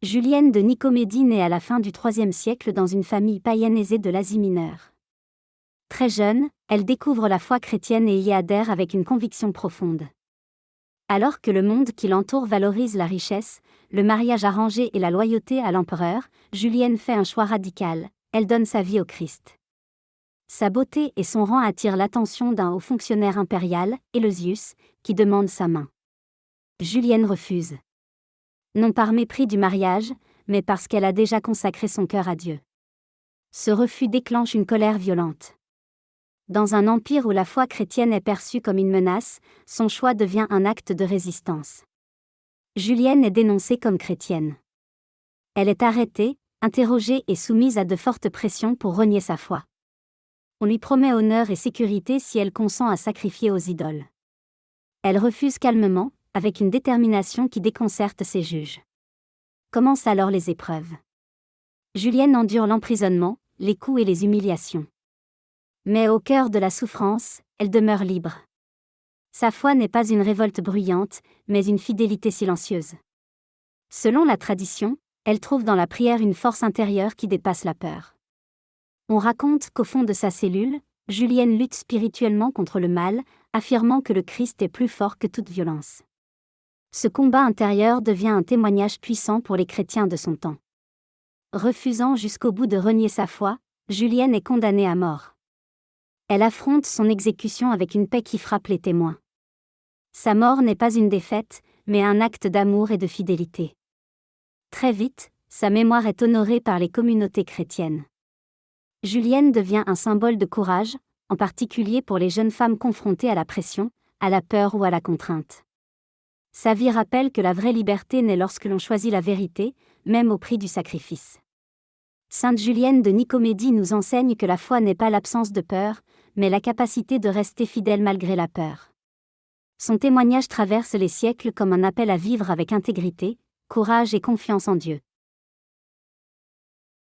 Julienne de Nicomédie naît à la fin du IIIe siècle dans une famille païenne aisée de l'Asie mineure. Très jeune, elle découvre la foi chrétienne et y adhère avec une conviction profonde. Alors que le monde qui l'entoure valorise la richesse, le mariage arrangé et la loyauté à l'empereur, Julienne fait un choix radical, elle donne sa vie au Christ. Sa beauté et son rang attirent l'attention d'un haut fonctionnaire impérial, Éleusius, qui demande sa main. Julienne refuse. Non par mépris du mariage, mais parce qu'elle a déjà consacré son cœur à Dieu. Ce refus déclenche une colère violente. Dans un empire où la foi chrétienne est perçue comme une menace, son choix devient un acte de résistance. Julienne est dénoncée comme chrétienne. Elle est arrêtée, interrogée et soumise à de fortes pressions pour renier sa foi. On lui promet honneur et sécurité si elle consent à sacrifier aux idoles. Elle refuse calmement, avec une détermination qui déconcerte ses juges. Commencent alors les épreuves. Julienne endure l'emprisonnement, les coups et les humiliations. Mais au cœur de la souffrance, elle demeure libre. Sa foi n'est pas une révolte bruyante, mais une fidélité silencieuse. Selon la tradition, elle trouve dans la prière une force intérieure qui dépasse la peur. On raconte qu'au fond de sa cellule, Julienne lutte spirituellement contre le mal, affirmant que le Christ est plus fort que toute violence. Ce combat intérieur devient un témoignage puissant pour les chrétiens de son temps. Refusant jusqu'au bout de renier sa foi, Julienne est condamnée à mort. Elle affronte son exécution avec une paix qui frappe les témoins. Sa mort n'est pas une défaite, mais un acte d'amour et de fidélité. Très vite, sa mémoire est honorée par les communautés chrétiennes. Julienne devient un symbole de courage, en particulier pour les jeunes femmes confrontées à la pression, à la peur ou à la contrainte. Sa vie rappelle que la vraie liberté naît lorsque l'on choisit la vérité, même au prix du sacrifice. Sainte Julienne de Nicomédie nous enseigne que la foi n'est pas l'absence de peur, mais la capacité de rester fidèle malgré la peur. Son témoignage traverse les siècles comme un appel à vivre avec intégrité, courage et confiance en Dieu.